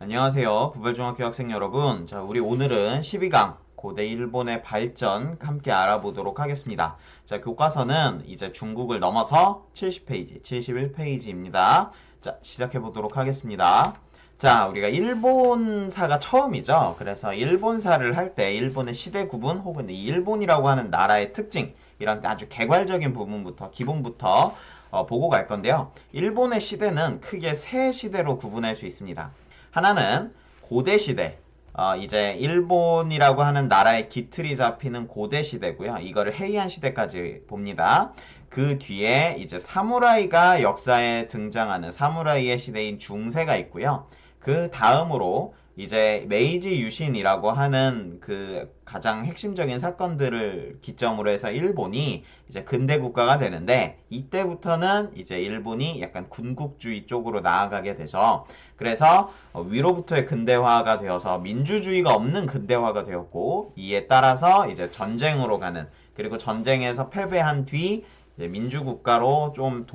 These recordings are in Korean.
안녕하세요. 부별중학교 학생 여러분. 자, 우리 오늘은 12강 고대 일본의 발전 함께 알아보도록 하겠습니다. 자, 교과서는 이제 중국을 넘어서 70페이지, 71페이지입니다. 자, 시작해 보도록 하겠습니다. 자, 우리가 일본사가 처음이죠. 그래서 일본사를 할 때 일본의 시대 구분 혹은 이 일본이라고 하는 나라의 특징, 이런 아주 개괄적인 부분부터, 기본부터 보고 갈 건데요. 일본의 시대는 크게 세 시대로 구분할 수 있습니다. 하나는 고대 시대. 이제 일본이라고 하는 나라의 기틀이 잡히는 고대 시대고요. 이거를 헤이안 시대까지 봅니다. 그 뒤에 이제 사무라이가 역사에 등장하는 사무라이의 시대인 중세가 있고요. 그 다음으로 이제 메이지 유신이라고 하는 그 가장 핵심적인 사건들을 기점으로 해서 일본이 이제 근대 국가가 되는데, 이때부터는 이제 일본이 약간 군국주의 쪽으로 나아가게 되죠. 그래서 위로부터의 근대화가 되어서 민주주의가 없는 근대화가 되었고, 이에 따라서 이제 전쟁으로 가는, 그리고 전쟁에서 패배한 뒤 이제 민주국가로 좀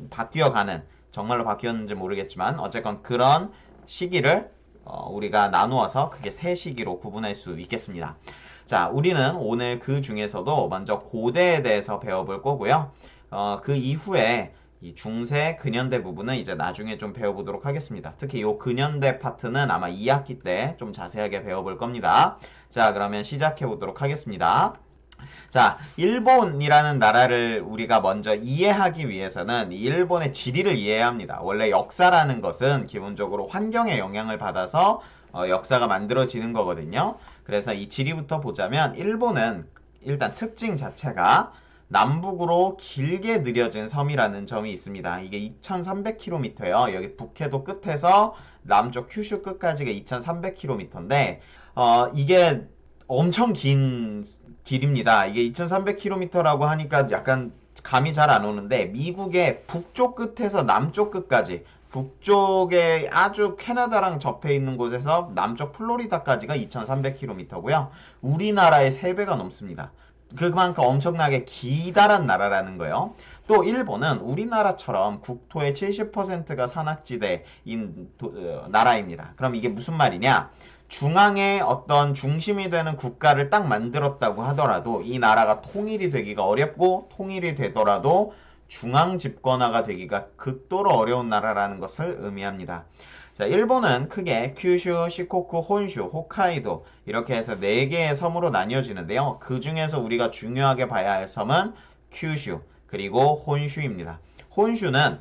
바뀌어가는, 정말로 바뀌었는지 모르겠지만 어쨌건 그런 시기를 우리가 나누어서 크게 세 시기로 구분할 수 있겠습니다. 자, 우리는 오늘 그 중에서도 먼저 고대에 대해서 배워볼 거고요. 그 이후에 이 중세 근현대 부분은 이제 나중에 좀 배워보도록 하겠습니다. 특히 이 근현대 파트는 아마 2학기 때 좀 자세하게 배워볼 겁니다. 자, 그러면 시작해 보도록 하겠습니다. 자, 일본이라는 나라를 우리가 먼저 이해하기 위해서는 일본의 지리를 이해해야 합니다. 원래 역사라는 것은 기본적으로 환경의 영향을 받아서 역사가 만들어지는 거거든요. 그래서 이 지리부터 보자면, 일본은 일단 특징 자체가 남북으로 길게 느려진 섬이라는 점이 있습니다. 이게 2300km예요. 여기 북해도 끝에서 남쪽 큐슈 끝까지가 2300km인데, 이게 엄청 긴 길입니다. 이게 2300km라고 하니까 약간 감이 잘 안 오는데, 미국의 북쪽 끝에서 남쪽 끝까지, 북쪽에 아주 캐나다랑 접해 있는 곳에서 남쪽 플로리다까지가 2300km고요. 우리나라의 3배가 넘습니다. 그만큼 엄청나게 기다란 나라라는 거예요. 또 일본은 우리나라처럼 국토의 70%가 산악지대인 나라입니다. 그럼 이게 무슨 말이냐? 중앙에 어떤 중심이 되는 국가를 딱 만들었다고 하더라도 이 나라가 통일이 되기가 어렵고, 통일이 되더라도 중앙 집권화가 되기가 극도로 어려운 나라라는 것을 의미합니다. 자, 일본은 크게 큐슈, 시코쿠, 혼슈, 홋카이도 이렇게 해서 4개의 섬으로 나뉘어지는데요. 그 중에서 우리가 중요하게 봐야 할 섬은 큐슈 그리고 혼슈입니다. 혼슈는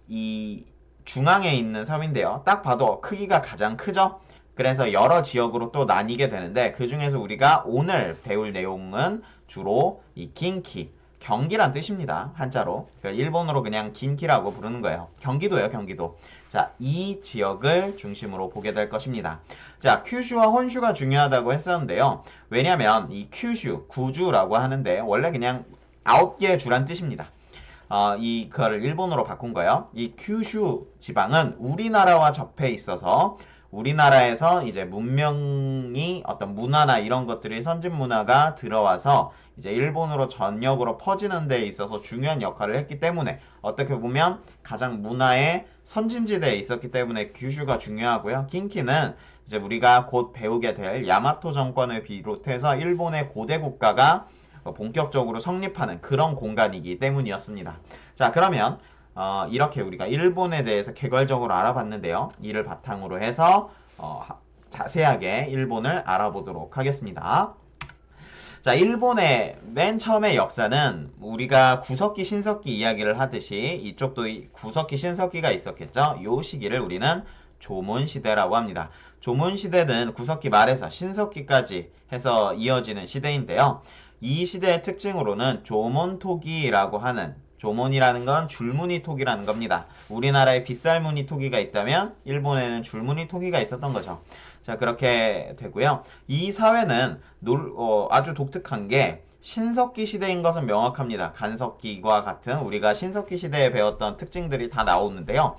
이 중앙에 있는 섬인데요. 딱 봐도 크기가 가장 크죠? 그래서 여러 지역으로 또 나뉘게 되는데, 그 중에서 우리가 오늘 배울 내용은 주로 이 긴키, 경기란 뜻입니다. 한자로. 그러니까 일본어로 그냥 긴키라고 부르는 거예요. 경기도예요, 경기도. 자, 이 지역을 중심으로 보게 될 것입니다. 자, 큐슈와 혼슈가 중요하다고 했었는데요. 왜냐면 이 큐슈, 구주라고 하는데 원래 그냥 9개의 주란 뜻입니다. 그거를 일본어로 바꾼 거예요. 이 큐슈 지방은 우리나라와 접해 있어서 우리나라에서 이제 문명이, 어떤 문화나 이런 것들이, 선진 문화가 들어와서 이제 일본으로 전역으로 퍼지는 데 있어서 중요한 역할을 했기 때문에, 어떻게 보면 가장 문화의 선진지대에 있었기 때문에 규슈가 중요하고요. 긴키는 이제 우리가 곧 배우게 될 야마토 정권을 비롯해서 일본의 고대 국가가 본격적으로 성립하는 그런 공간이기 때문이었습니다. 자, 그러면 이렇게 우리가 일본에 대해서 개괄적으로 알아봤는데요. 이를 바탕으로 해서 자세하게 일본을 알아보도록 하겠습니다. 자, 일본의 맨 처음의 역사는 우리가 구석기, 신석기 이야기를 하듯이 이쪽도 구석기, 신석기가 있었겠죠. 이 시기를 우리는 조문시대라고 합니다. 조문시대는 구석기 말에서 신석기까지 해서 이어지는 시대인데요. 이 시대의 특징으로는 조문토기라고 하는, 조문이라는 건 줄무늬 토기라는 겁니다. 우리나라에 빗살무늬 토기가 있다면 일본에는 줄무늬 토기가 있었던 거죠. 자, 그렇게 되고요. 이 사회는 아주 독특한 게 신석기 시대인 것은 명확합니다. 간석기와 같은 우리가 신석기 시대에 배웠던 특징들이 다 나오는데요.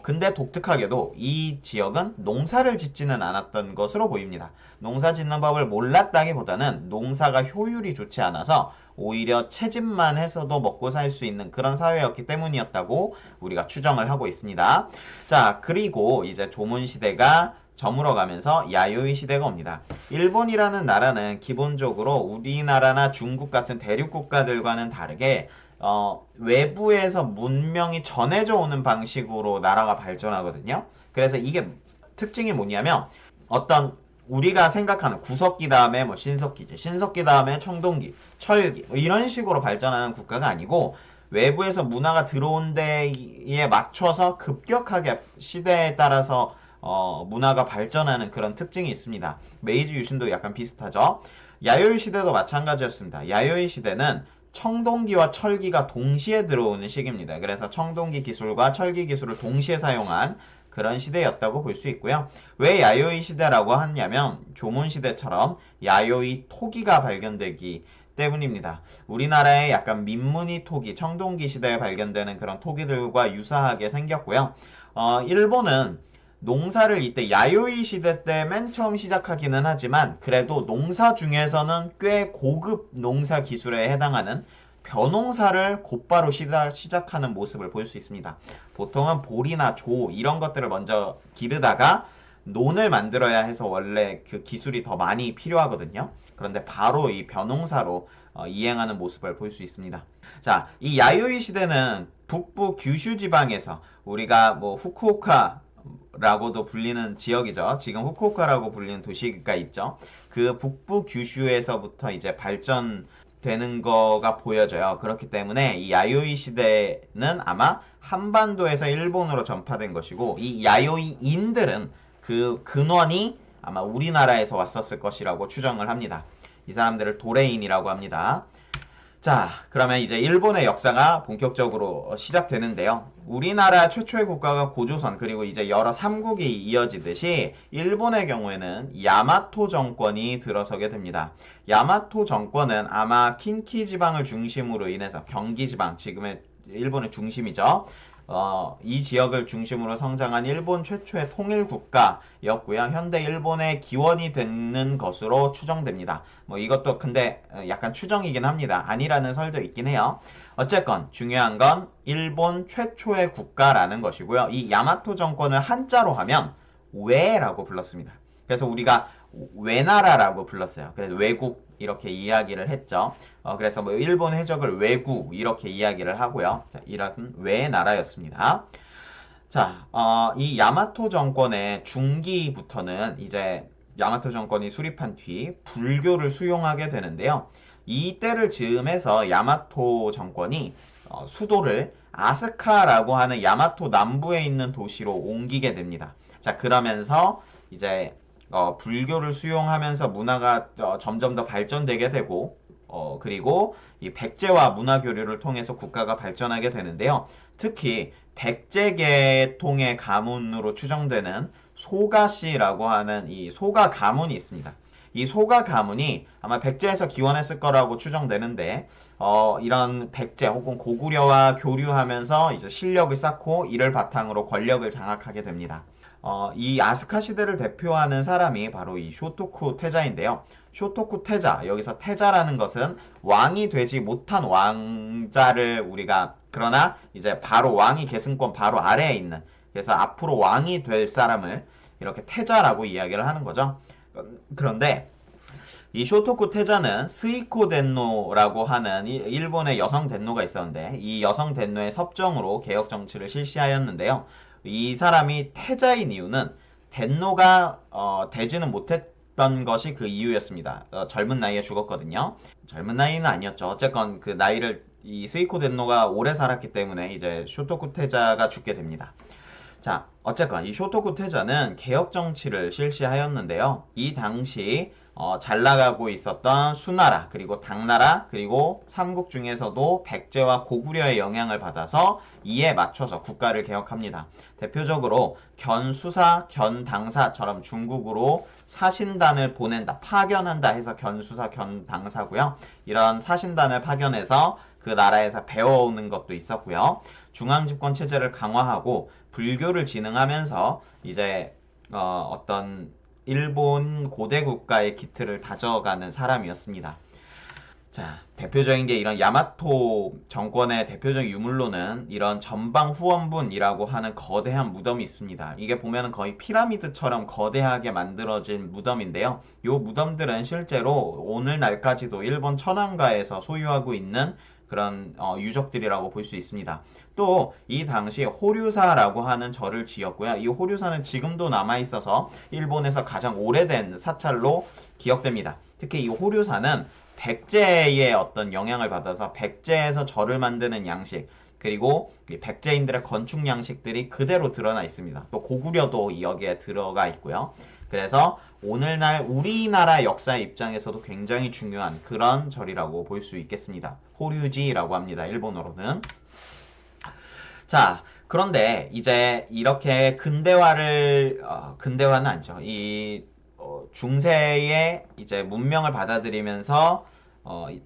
근데 독특하게도 이 지역은 농사를 짓지는 않았던 것으로 보입니다. 농사 짓는 법을 몰랐다기보다는 농사가 효율이 좋지 않아서 오히려 채집만 해서도 먹고 살 수 있는 그런 사회였기 때문이었다고 우리가 추정을 하고 있습니다. 자, 그리고 이제 조문시대가 저물어가면서 야요이 시대가 옵니다. 일본이라는 나라는 기본적으로 우리나라나 중국 같은 대륙 국가들과는 다르게 외부에서 문명이 전해져 오는 방식으로 나라가 발전하거든요. 그래서 이게 특징이 뭐냐면 어떤 우리가 생각하는 구석기 다음에 뭐 신석기지, 신석기 다음에 청동기, 철기 뭐 이런 식으로 발전하는 국가가 아니고 외부에서 문화가 들어온 데에 맞춰서 급격하게 시대에 따라서 문화가 발전하는 그런 특징이 있습니다. 메이지 유신도 약간 비슷하죠. 야요이 시대도 마찬가지였습니다. 야요이 시대는 청동기와 철기가 동시에 들어오는 시기입니다. 그래서 청동기 기술과 철기 기술을 동시에 사용한 그런 시대였다고 볼 수 있고요. 왜 야요이 시대라고 하냐면 조문 시대처럼 야요이 토기가 발견되기 때문입니다. 우리나라의 약간 민무늬 토기, 청동기 시대에 발견되는 그런 토기들과 유사하게 생겼고요. 일본은 농사를 이때 야요이 시대 때 맨 처음 시작하기는 하지만 그래도 농사 중에서는 꽤 고급 농사 기술에 해당하는 벼농사를 곧바로 시작하는 모습을 볼 수 있습니다. 보통은 보리나 조 이런 것들을 먼저 기르다가 논을 만들어야 해서 원래 그 기술이 더 많이 필요하거든요. 그런데 바로 이 벼농사로 이행하는 모습을 볼 수 있습니다. 자, 이 야요이 시대는 북부 규슈 지방에서 우리가 뭐 후쿠오카 라고도 불리는 지역이죠. 지금 후쿠오카라고 불리는 도시가 있죠. 그 북부 규슈에서부터 이제 발전되는 거가 보여져요. 그렇기 때문에 이 야요이 시대는 아마 한반도에서 일본으로 전파된 것이고 이 야요이인들은 그 근원이 아마 우리나라에서 왔었을 것이라고 추정을 합니다. 이 사람들을 도레인이라고 합니다. 자, 그러면 이제 일본의 역사가 본격적으로 시작되는데요. 우리나라 최초의 국가가 고조선 그리고 이제 여러 삼국이 이어지듯이 일본의 경우에는 야마토 정권이 들어서게 됩니다. 야마토 정권은 아마 킨키 지방을 중심으로 인해서 경기 지방, 지금의 일본의 중심이죠. 이 지역을 중심으로 성장한 일본 최초의 통일 국가였고요. 현대 일본의 기원이 되는 것으로 추정됩니다. 뭐 이것도 근데 약간 추정이긴 합니다. 아니라는 설도 있긴 해요. 어쨌건 중요한 건 일본 최초의 국가라는 것이고요. 이 야마토 정권을 한자로 하면 외라고 불렀습니다. 그래서 우리가 외나라라고 불렀어요. 그래서 외국 이렇게 이야기를 했죠. 그래서 뭐 일본 해적을 외국 이렇게 이야기를 하고요. 자, 이런 외나라였습니다. 자, 이 야마토 정권의 중기부터는 이제 야마토 정권이 수립한 뒤 불교를 수용하게 되는데요. 이때를 즈음해서 야마토 정권이 수도를 아스카라고 하는 야마토 남부에 있는 도시로 옮기게 됩니다. 자, 그러면서 이제 불교를 수용하면서 문화가 점점 더 발전되게 되고 그리고 이 백제와 문화 교류를 통해서 국가가 발전하게 되는데요. 특히 백제계통의 가문으로 추정되는 소가씨라고 하는 이 소가 가문이 있습니다. 이 소가 가문이 아마 백제에서 기원했을 거라고 추정되는데 이런 백제 혹은 고구려와 교류하면서 이제 실력을 쌓고 이를 바탕으로 권력을 장악하게 됩니다. 이 아스카 시대를 대표하는 사람이 바로 이 쇼토쿠 태자인데요. 쇼토쿠 태자, 여기서 태자라는 것은 왕이 되지 못한 왕자를 우리가 그러나 이제 바로 왕위 계승권 바로 아래에 있는 그래서 앞으로 왕이 될 사람을 이렇게 태자라고 이야기를 하는 거죠. 그런데 이 쇼토쿠 태자는 스이코 덴노라고 하는 일본의 여성 덴노가 있었는데 이 여성 덴노의 섭정으로 개혁 정치를 실시하였는데요. 이 사람이 태자인 이유는 덴노가 되지는 못했던 것이 그 이유였습니다. 젊은 나이에 죽었거든요. 젊은 나이는 아니었죠. 어쨌건 그 나이를 이 스이코 덴노가 오래 살았기 때문에 이제 쇼토쿠 태자가 죽게 됩니다. 자, 어쨌건 이 쇼토쿠 태자는 개혁 정치를 실시하였는데요. 이 당시 잘 나가고 있었던 수나라, 그리고 당나라, 그리고 삼국 중에서도 백제와 고구려의 영향을 받아서 이에 맞춰서 국가를 개혁합니다. 대표적으로 견수사, 견당사처럼 중국으로 사신단을 보낸다, 파견한다 해서 견수사, 견당사고요. 이런 사신단을 파견해서 그 나라에서 배워오는 것도 있었고요. 중앙집권 체제를 강화하고 불교를 진흥하면서 이제 어떤 일본 고대 국가의 기틀을 다져가는 사람이었습니다. 자, 대표적인 게 이런 야마토 정권의 대표적인 유물로는 이런 전방 후원분이라고 하는 거대한 무덤이 있습니다. 이게 보면은 거의 피라미드처럼 거대하게 만들어진 무덤인데요. 이 무덤들은 실제로 오늘날까지도 일본 천황가에서 소유하고 있는 그런 유적들이라고 볼 수 있습니다. 또 이 당시 호류사라고 하는 절을 지었고요. 이 호류사는 지금도 남아 있어서 일본에서 가장 오래된 사찰로 기억됩니다. 특히 이 호류사는 백제의 어떤 영향을 받아서 백제에서 절을 만드는 양식, 그리고 백제인들의 건축 양식들이 그대로 드러나 있습니다. 또 고구려도 여기에 들어가 있고요. 그래서 오늘날 우리나라 역사 입장에서도 굉장히 중요한 그런 절이라고 볼 수 있겠습니다. 호류지라고 합니다. 일본어로는. 자, 그런데 이제 이렇게 근대화는 아니죠. 중세의 이제 문명을 받아들이면서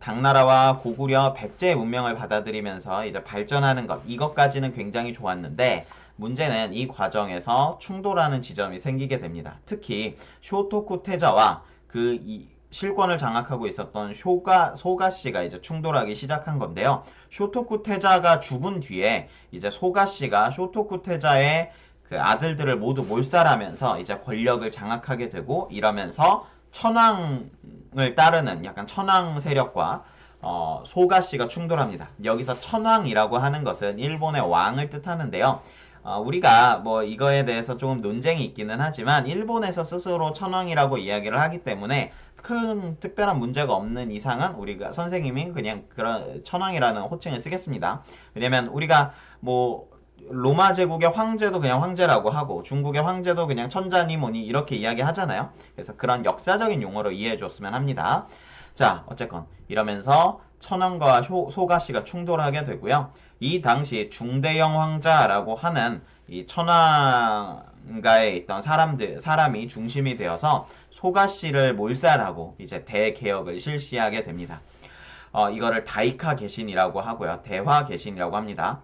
당나라와 고구려, 백제의 문명을 받아들이면서 이제 발전하는 것, 이것까지는 굉장히 좋았는데 문제는 이 과정에서 충돌하는 지점이 생기게 됩니다. 특히 쇼토쿠 태자와 실권을 장악하고 있었던 소가씨가 이제 충돌하기 시작한 건데요. 쇼토쿠 태자가 죽은 뒤에 이제 소가씨가 쇼토쿠 태자의 그 아들들을 모두 몰살하면서 이제 권력을 장악하게 되고, 이러면서 천황을 따르는 약간 천황 세력과 소가씨가 충돌합니다. 여기서 천황이라고 하는 것은 일본의 왕을 뜻하는데요. 우리가 뭐 이거에 대해서 조금 논쟁이 있기는 하지만 일본에서 스스로 천황이라고 이야기를 하기 때문에 큰 특별한 문제가 없는 이상은 우리가 선생님이 그냥 그런 천황이라는 호칭을 쓰겠습니다. 왜냐면 우리가 뭐 로마 제국의 황제도 그냥 황제라고 하고 중국의 황제도 그냥 천자니 뭐니 이렇게 이야기 하잖아요. 그래서 그런 역사적인 용어로 이해해 줬으면 합니다. 자, 어쨌건 이러면서 천황과 소가씨가 충돌하게 되고요. 이 당시 중대영 황자라고 하는 이 천황가에 있던 사람이 중심이 되어서 소가씨를 몰살하고 이제 대개혁을 실시하게 됩니다. 이거를 다이카 개신이라고 하고요. 대화 개신이라고 합니다.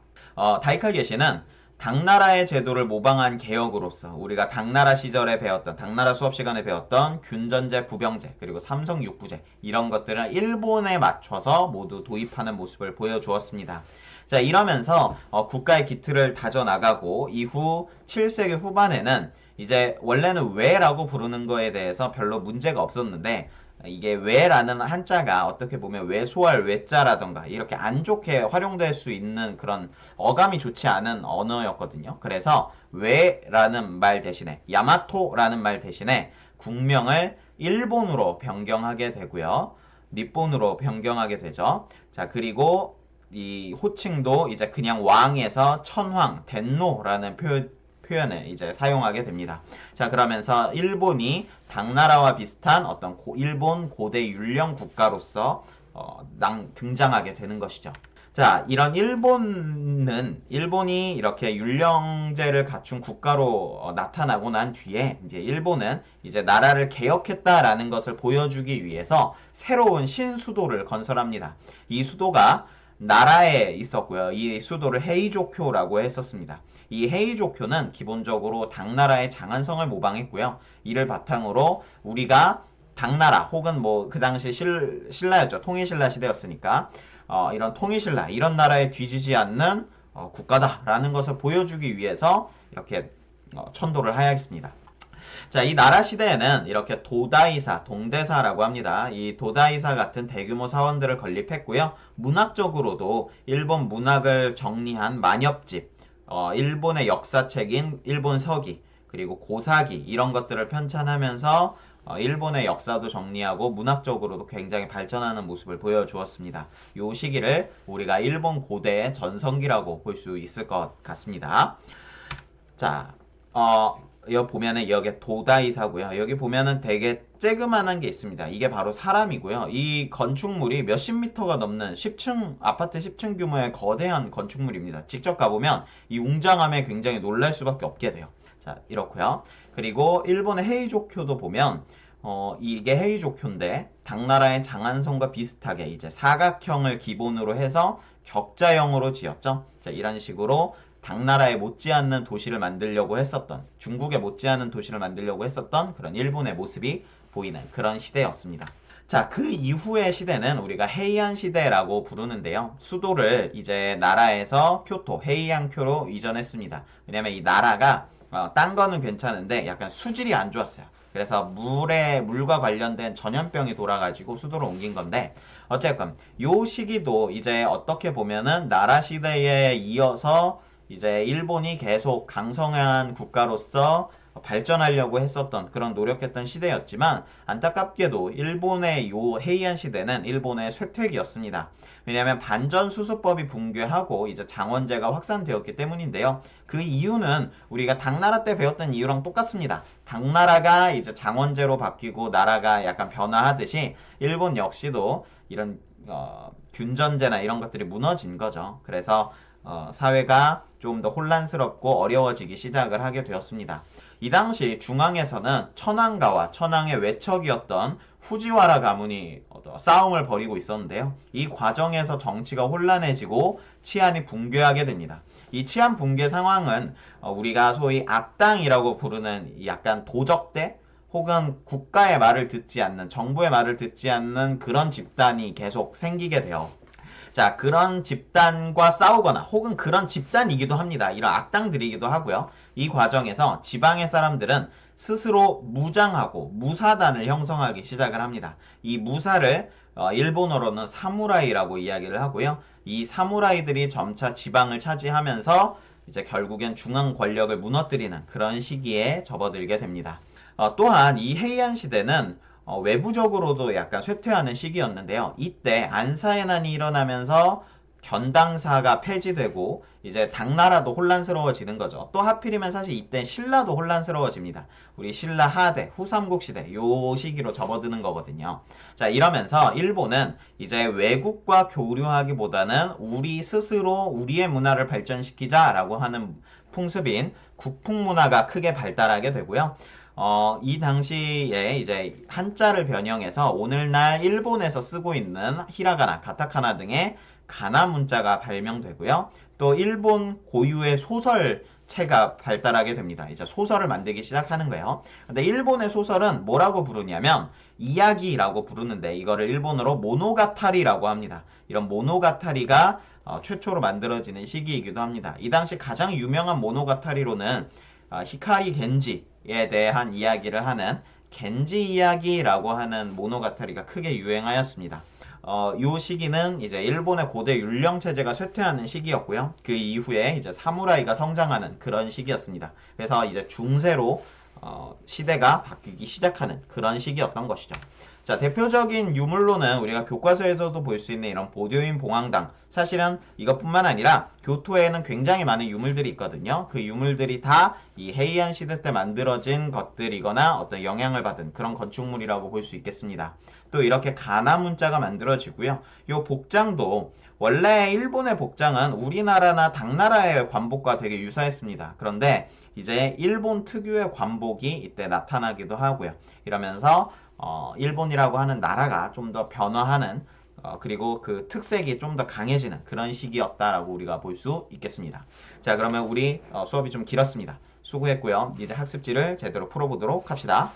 다이카 개신은 당나라의 제도를 모방한 개혁으로서 우리가 당나라 시절에 배웠던, 당나라 수업 시간에 배웠던 균전제, 부병제, 그리고 삼성육부제, 이런 것들을 일본에 맞춰서 모두 도입하는 모습을 보여주었습니다. 자, 이러면서 국가의 기틀을 다져나가고, 이후 7세기 후반에는 이제 원래는 왜라고 부르는 거에 대해서 별로 문제가 없었는데, 이게 왜라는 한자가 어떻게 보면 왜소할 왜자라던가 이렇게 안 좋게 활용될 수 있는 그런 어감이 좋지 않은 언어였거든요. 그래서 왜라는 말 대신에, 야마토라는 말 대신에 국명을 일본으로 변경하게 되고요. 니폰으로 변경하게 되죠. 자, 그리고 이 호칭도 이제 그냥 왕에서 천황, 덴노라는 표현을 이제 사용하게 됩니다. 자, 그러면서 일본이 당나라와 비슷한 어떤 일본 고대 율령 국가로서 등장하게 되는 것이죠. 자, 이런 일본이 이렇게 율령제를 갖춘 국가로 나타나고 난 뒤에 이제 일본은 이제 나라를 개혁했다라는 것을 보여주기 위해서 새로운 신수도를 건설합니다. 이 수도가 나라에 있었고요. 이 수도를 헤이조쿄라고 했었습니다. 이 헤이조쿄는 기본적으로 당나라의 장안성을 모방했고요. 이를 바탕으로 우리가 당나라 혹은 뭐 그 당시 신라였죠. 통일신라 시대였으니까 이런 통일신라 이런 나라에 뒤지지 않는 국가다라는 것을 보여주기 위해서 이렇게 천도를 하였습니다. 자, 이 나라 시대에는 이렇게 도다이사, 동대사라고 합니다. 이 도다이사 같은 대규모 사원들을 건립했고요. 문학적으로도 일본 문학을 정리한 만엽집, 일본의 역사책인 일본 서기, 그리고 고사기 이런 것들을 편찬하면서 일본의 역사도 정리하고 문학적으로도 굉장히 발전하는 모습을 보여주었습니다. 이 시기를 우리가 일본 고대의 전성기라고 볼 수 있을 것 같습니다. 자, 여기 보면은 여기 도다이사고요. 여기 보면은 되게 쬐그만한 게 있습니다. 이게 바로 사람이고요. 이 건축물이 몇십 미터가 넘는 아파트 10층 규모의 거대한 건축물입니다. 직접 가보면 이 웅장함에 굉장히 놀랄 수밖에 없게 돼요. 자, 이렇고요. 그리고 일본의 헤이조쿄도 보면 이게 헤이조쿄인데 당나라의 장안성과 비슷하게 이제 사각형을 기본으로 해서 격자형으로 지었죠. 자, 이런 식으로 당나라에 못지않는 도시를 만들려고 했었던, 중국에 못지않은 도시를 만들려고 했었던 그런 일본의 모습이 보이는 그런 시대였습니다. 자, 그 이후의 시대는 우리가 헤이안 시대라고 부르는데요. 수도를 이제 나라에서 교토, 헤이안쿄로 이전했습니다. 왜냐면 이 나라가 딴 거는 괜찮은데 약간 수질이 안 좋았어요. 그래서 물과 관련된 전염병이 돌아가지고 수도로 옮긴 건데, 어쨌건 요 시기도 이제 어떻게 보면은 나라 시대에 이어서 이제 일본이 계속 강성한 국가로서 발전하려고 했었던 그런 노력했던 시대였지만, 안타깝게도 일본의 요 헤이안 시대는 일본의 쇠퇴기였습니다. 왜냐하면 반전수습법이 붕괴하고 이제 장원제가 확산되었기 때문인데요. 그 이유는 우리가 당나라 때 배웠던 이유랑 똑같습니다. 당나라가 이제 장원제로 바뀌고 나라가 약간 변화하듯이 일본 역시도 이런 균전제나 이런 것들이 무너진 거죠. 그래서 사회가 좀 더 혼란스럽고 어려워지기 시작을 하게 되었습니다. 이 당시 중앙에서는 천황가와 천황의 외척이었던 후지와라 가문이 싸움을 벌이고 있었는데요. 이 과정에서 정치가 혼란해지고 치안이 붕괴하게 됩니다. 이 치안 붕괴 상황은 우리가 소위 악당이라고 부르는 약간 도적대 혹은 국가의 말을 듣지 않는, 정부의 말을 듣지 않는 그런 집단이 계속 생기게 돼요. 자, 그런 집단과 싸우거나 혹은 그런 집단이기도 합니다. 이런 악당들이기도 하고요. 이 과정에서 지방의 사람들은 스스로 무장하고 무사단을 형성하기 시작을 합니다. 이 무사를 일본어로는 사무라이라고 이야기를 하고요. 이 사무라이들이 점차 지방을 차지하면서 이제 결국엔 중앙 권력을 무너뜨리는 그런 시기에 접어들게 됩니다. 또한 이 헤이안 시대는 외부적으로도 약간 쇠퇴하는 시기였는데요. 이때 안사해난이 일어나면서 견당사가 폐지되고 이제 당나라도 혼란스러워지는 거죠. 또 하필이면 사실 이때 신라도 혼란스러워집니다. 우리 신라 하대, 후삼국 시대 요 시기로 접어드는 거거든요. 자, 이러면서 일본은 이제 외국과 교류하기보다는 우리 스스로 우리의 문화를 발전시키자라고 하는 풍습인 국풍문화가 크게 발달하게 되고요. 이 당시에 이제 한자를 변형해서 오늘날 일본에서 쓰고 있는 히라가나, 가타카나 등의 가나 문자가 발명되고요. 또 일본 고유의 소설체가 발달하게 됩니다. 이제 소설을 만들기 시작하는 거예요. 근데 일본의 소설은 뭐라고 부르냐면 이야기라고 부르는데 이거를 일본어로 모노가타리라고 합니다. 이런 모노가타리가 최초로 만들어지는 시기이기도 합니다. 이 당시 가장 유명한 모노가타리로는 히카리 겐지에 대한 이야기를 하는 겐지 이야기라고 하는 모노가타리가 크게 유행하였습니다. 요 시기는 이제 일본의 고대 율령 체제가 쇠퇴하는 시기였고요. 그 이후에 이제 사무라이가 성장하는 그런 시기였습니다. 그래서 이제 중세로 시대가 바뀌기 시작하는 그런 시기였던 것이죠. 자, 대표적인 유물로는 우리가 교과서에서도 볼 수 있는 이런 보교인 봉황당. 사실은 이것뿐만 아니라 교토에는 굉장히 많은 유물들이 있거든요. 그 유물들이 다 이 헤이안 시대 때 만들어진 것들이거나 어떤 영향을 받은 그런 건축물이라고 볼 수 있겠습니다. 또 이렇게 가나 문자가 만들어지고요. 요 복장도 원래 일본의 복장은 우리나라나 당나라의 관복과 되게 유사했습니다. 그런데 이제 일본 특유의 관복이 이때 나타나기도 하고요. 이러면서 일본이라고 하는 나라가 좀 더 변화하는 그리고 그 특색이 좀 더 강해지는 그런 시기였다라고 우리가 볼 수 있겠습니다. 자, 그러면 우리 수업이 좀 길었습니다. 수고했고요. 이제 학습지를 제대로 풀어보도록 합시다.